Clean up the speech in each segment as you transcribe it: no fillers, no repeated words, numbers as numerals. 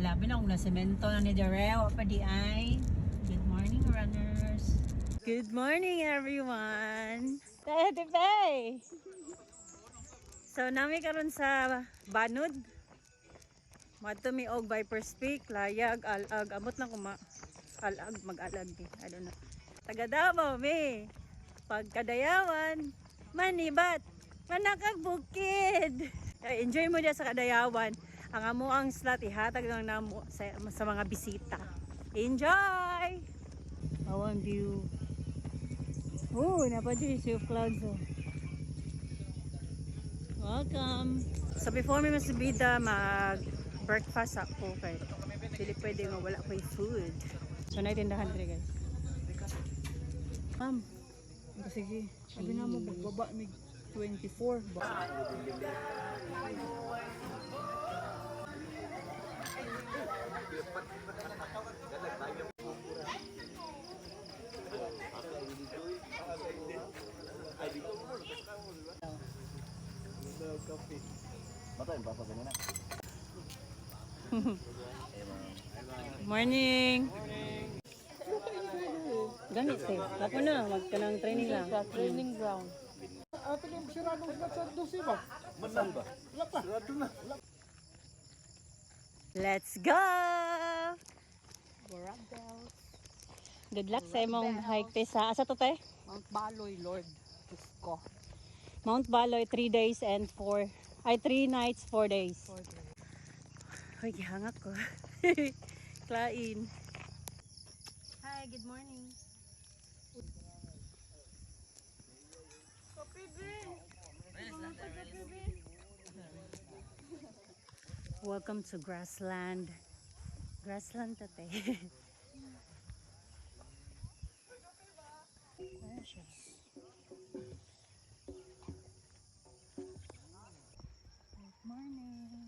Labi na kung nasemento na ni Darrell. Pa di ay. Good morning, runners. Good morning, everyone. Tete Pay! So, nami karon sa Banod. Madto mi og Vipers Peak, layag, alag, amot lang kuma. Alag, mag-alag eh. I don't know. Taga Davao, mi. Pagkadayawan, manibat, manakagbukid. Enjoy mo dia sa Kadayawan. Ang amo ang slot ihatag lang namo sa mga bisita. Enjoy! Awan view. Oh, napadyo yung clouds oh. Welcome. So before mi masubida, mag-breakfast ako kay dili pwede nga wala ko'y food. So naitindahan diri guys. Ma'am. Sige, sabi na mo, magbaba may 24 ba? Morning. Ganit eh. Ako na, magkanang training lang. Training ground. Ato yung siradong sa dosi ba? Manan ba? Wala pa. Sirado na. Let's go! Barabels. Good luck sa imong hike te sa asa to te? Mount Baloy, Lord. Isko. Mount Baloy 3 days and 3 nights, 4 days. Hoy, gihangak ko. Klain. Hi, good morning. Welcome to Grassland. Grassland tate. Ayan siya. Good morning.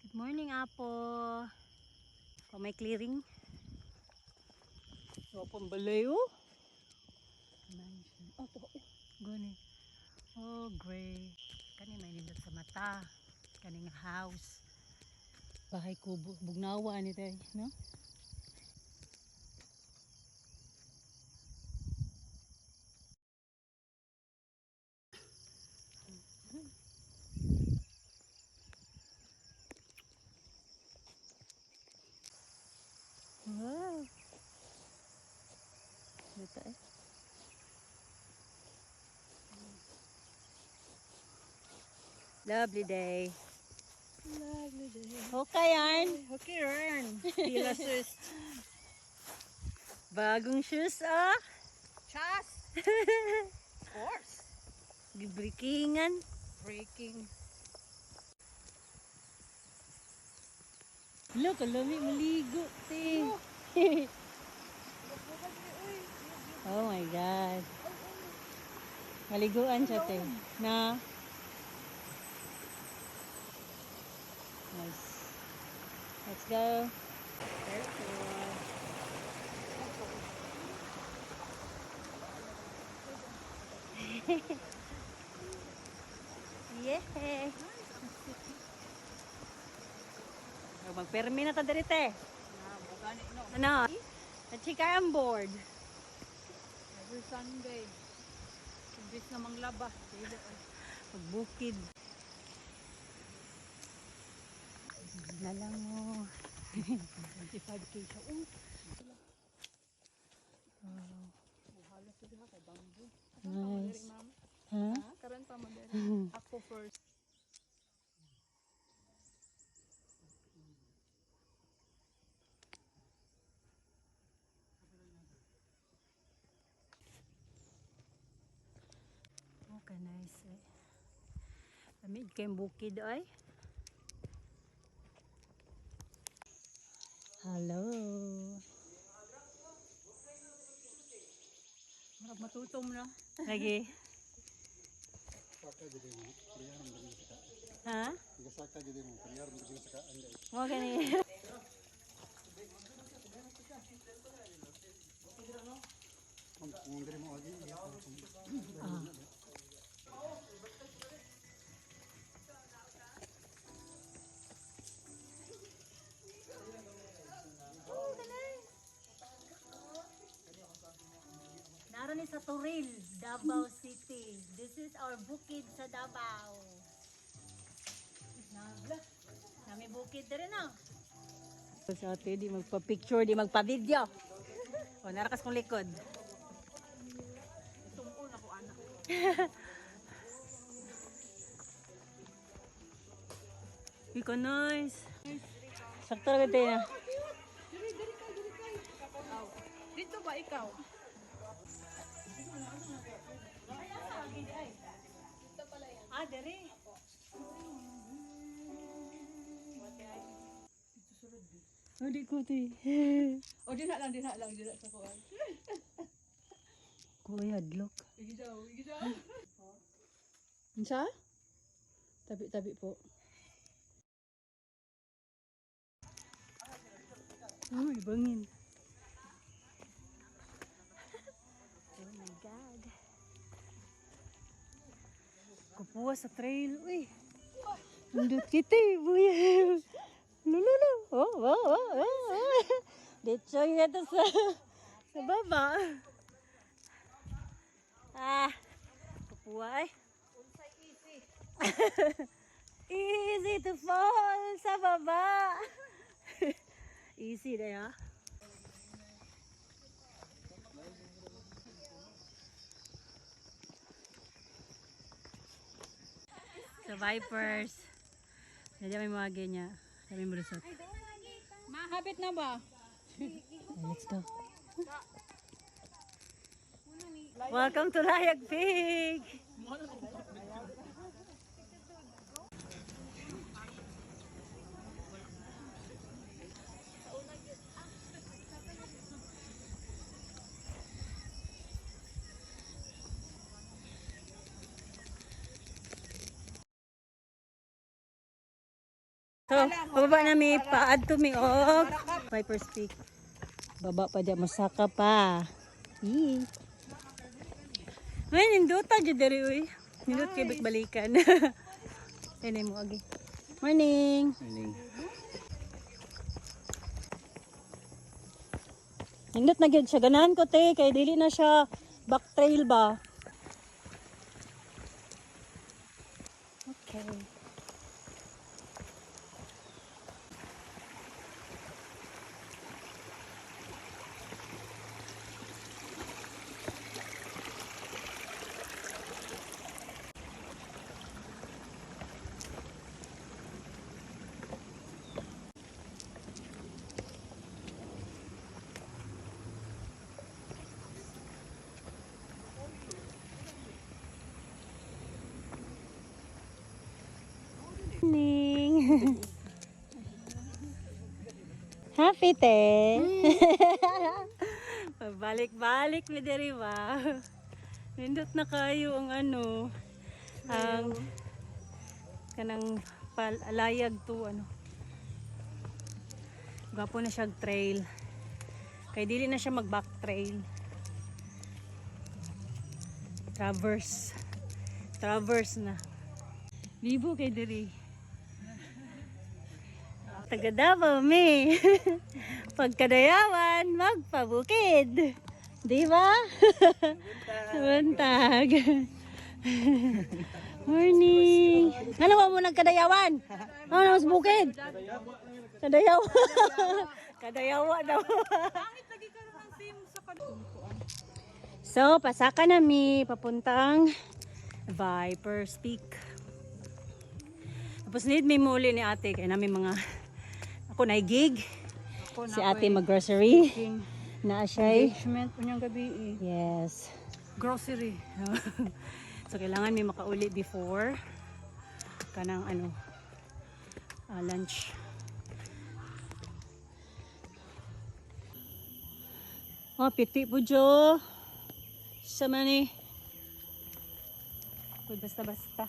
Good morning, Apo. Kung may clearing. So, pambalayo. Mansion. Oh, to. Gani. Oh, gray. Kani may nindot sa mata. Kani nga house. Bahay kubo. Bugnawa ni tayo, no? Wow. Dito eh. Lovely day. Lovely day. Okay, Yarn. Okay, Ryan. Pila sus. Bagong shoes, ah. Chas. Of course. Gibrikingan. Breaking. Look, alami maligo, te. Oh my God. Maliguan siya, te. Na. Nice. Let's go. Yeah. Magpermi na ta diri, te. Bugani no. Ano? Na-chika ang board. Every Sunday. Imbis na manglaba. Magbukid. Na lang mo. 25k siya. Halos sila kay bamboo. Nice. Ma'am. Ha? Karon pa mo dere. Ako first. Okay, nice eh. Lamig kayong bukid ay. Hello. Marag matutom na. Lagi. Ha? saka jadi mo kanyar mo gina saka anda. Mo gani. Kung diri mo agi. Naroon ni sa Turil, Davao City. This is our bukid sa Davao. Nami bukid din na. Sa ate, di magpa-picture, di magpa-video. O, narakas kong likod. Tungkol na ko, anak. Iko nice. Sakto na tayo na. Dito ba ikaw? Ah, dari. Hindi ko ti. O di na lang sa kuan. Kuya hadlok. Igisaw. Unsa? Tabi po. Uy, bangin. Oh my God. Kupuwa sa trail. Uy. Nandut kita eh, buya. Lululu. Oh. Ditsoy na to sa baba. Ah. Kupuwa eh. Easy to fall sa baba. Easy na ya. So vipers. Nandiyan may mga ganyan. Kami merusot. Mahabit na ba? Let's go. Welcome to Layag Pig. So, pababa na mi paad to mi og Viper's Peak. Baba pa dyan, masaka pa. Yee. Ay, ninduta dyan diri uy. Nindut kay balikan. Ay, mo agi. Morning. Nindut na gyud siya. Ganahan ko te, kay dili na siya back trail ba. Okay. Morning. Happy te. Balik-balik mi diri ba. Nindot na kayo ang ano, ang kanang palayag to ano. Gapo na siya trail. Kay dili na siya mag-back trail. Traverse na. Libo kay diri. Taga Davao mi. Pagkadayawan, magpabukid. Di ba? Buntag. Morning. Ano ba mo nagkadayawan? Ano mas bukid? Kadayawa. Kadayawa daw. Pangit lagi ka ng sim sa kadungkuan. So, pasaka na mi papuntang Viper's Peak. Tapos need may muli ni ate kaya namin mga ako na gig. Si ate mag-grocery. Na siya. Engagement unyang gabi eh. Yes. Grocery. So kailangan may makauli before kanang ano lunch. Oh, piti po jo. Sama ni. Basta.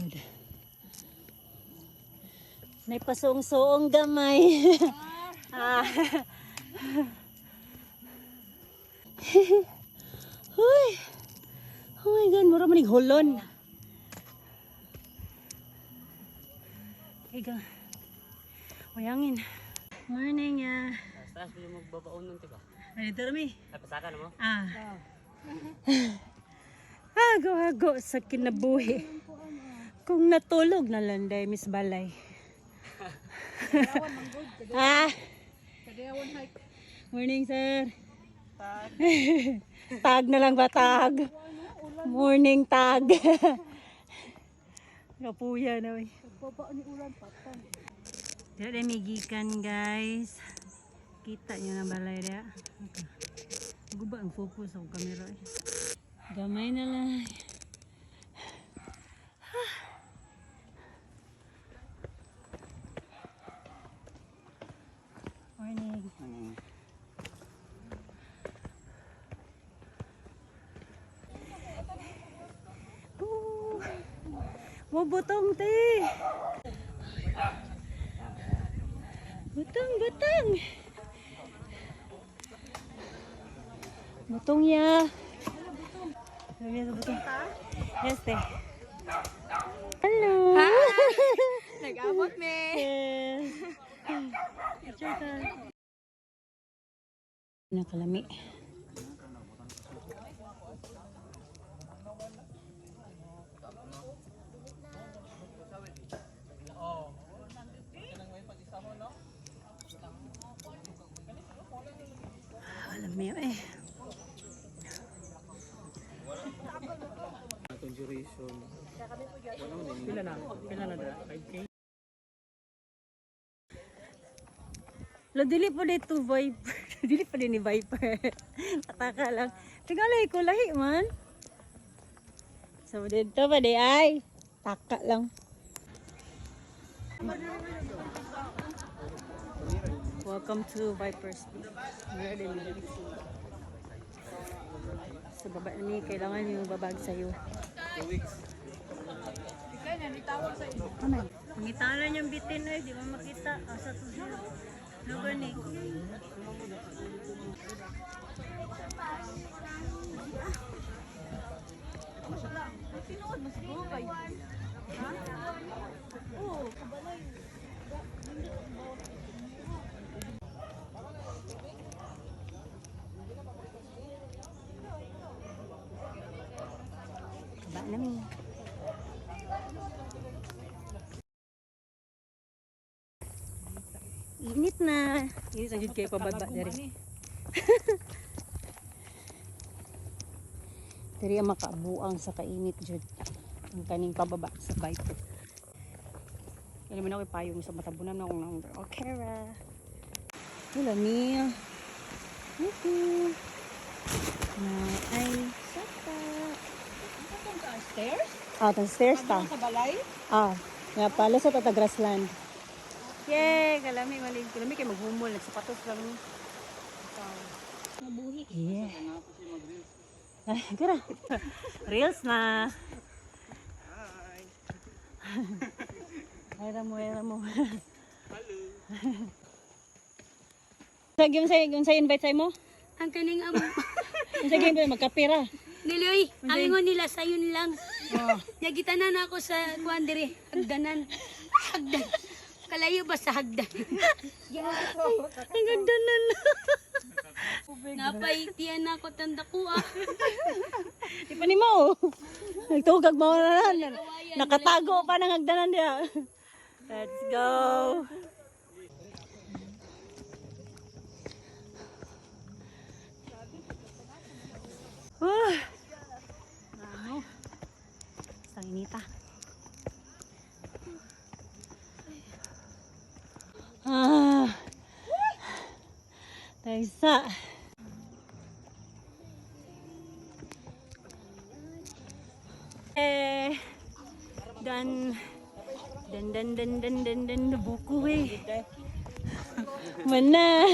good. May pasong-soong gamay. Ah. Uy. Oh my God, mura manig hulon. Iga. Uyangin. Morning ya. Taas mo yung magbabaon nun, diba? Ay, dito rami. Ay, pasaka na mo? Hago-hago sa kinabuhi. Kung natulog na landay, Miss Balay. Ah. Morning, sir. Tag na lang ba, tag? Morning tag. Kapuya na eh. Dito na may gikan, guys. Kita nyo na balay dia. Guba ang focus ang camera eh. Gamay na lang. Morning. Butong te. Butong. Butong ya. Sabi sa butong. Yes, te. Hello. Nag-abot me. Yes. Picture time. Nakalami. Alam mo yun eh. Conjuration. Pila na? Pila na da? 5K? Dili pa dito Viper. Dili pa din ni Viper. Pataka lang. Tigalay ko lahi man. So dito pa di ay. Taka lang. Welcome to Viper's Beach. Sa baba ni kailangan yung babag sa'yo. 2 weeks. Ngitalan yung bitin ay di mo makita. Asa to siya. Lugar ni. Kaba namin. Init na. Init na jud kay pababa diri. Diri ang makabuang sa kainit jud. Ang kaning pababa sa Viper. Kaya naman ako payong sa matabunan na akong number. Okay ra. Wala niya. Okay. Na ay sapa. Stairs? Ah, tang stairs ta. Sa balay? Ah, nga pala sa Grassland. Yay! Kalami, malig. Kalami kayo maghumol. Nagsapatos lang. Nabuhi. Yeah. Ay, gara. Reels na. Hi. Ay, ramo. Hello. Sa invite sa'yo mo? Ang kaning amo. Sa game magkapira. Niloy, ang ingon nila sayon lang. Oh. Nagitanan ako sa kuan diri, hagdanan. Kalayo ba sa hagdan? Ang hagdanan. Napaitian ako tanda ko Di pa ni mo. Nagtugag mo na lang. Nakatago pa ng hagdanan niya. Let's go. Ano? Sang inita. Taysa. Dan buku mana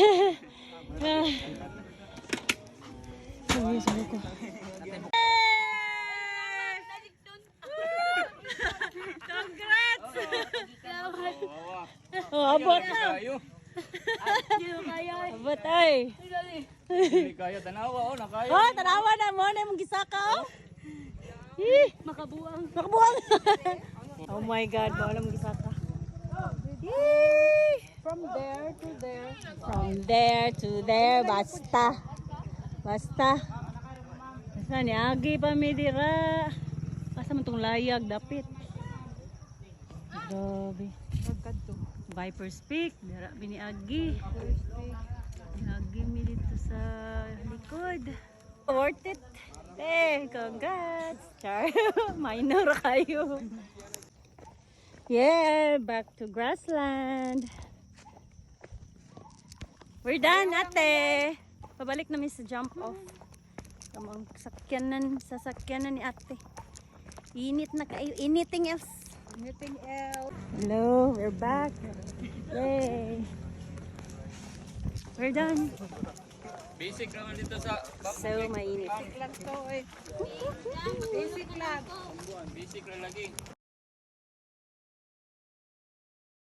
sa buku Oh, abot na. Hindi mo kaya eh. Abot ay. Hindi kaya tanawa, nakaya. Oh, tanawa na mo na mong gisaka oh. Ih, Makabuang. nakabuang. Oh my God, mo na mong gisaka. Ih. From there to there. From there to there, basta. Basta. Basta ni Agi pa mi dira. Basta man tong layag dapit. Grabe. Viper's Peak, dira bini Agi. Agi mi dito sa likod. Worth it. Eh, congrats. Char. Minor kayo. Yeah, back to grassland. We're done, ate. Pabalik namin sa jump off. Ang sasakyanan ni ate. Init na kayo. Anything else? Anything else? Hello, we're back. Yay. We're done. Basic naman dito sa So, mainit. Lang to eh. Basic lang. basic na lagi.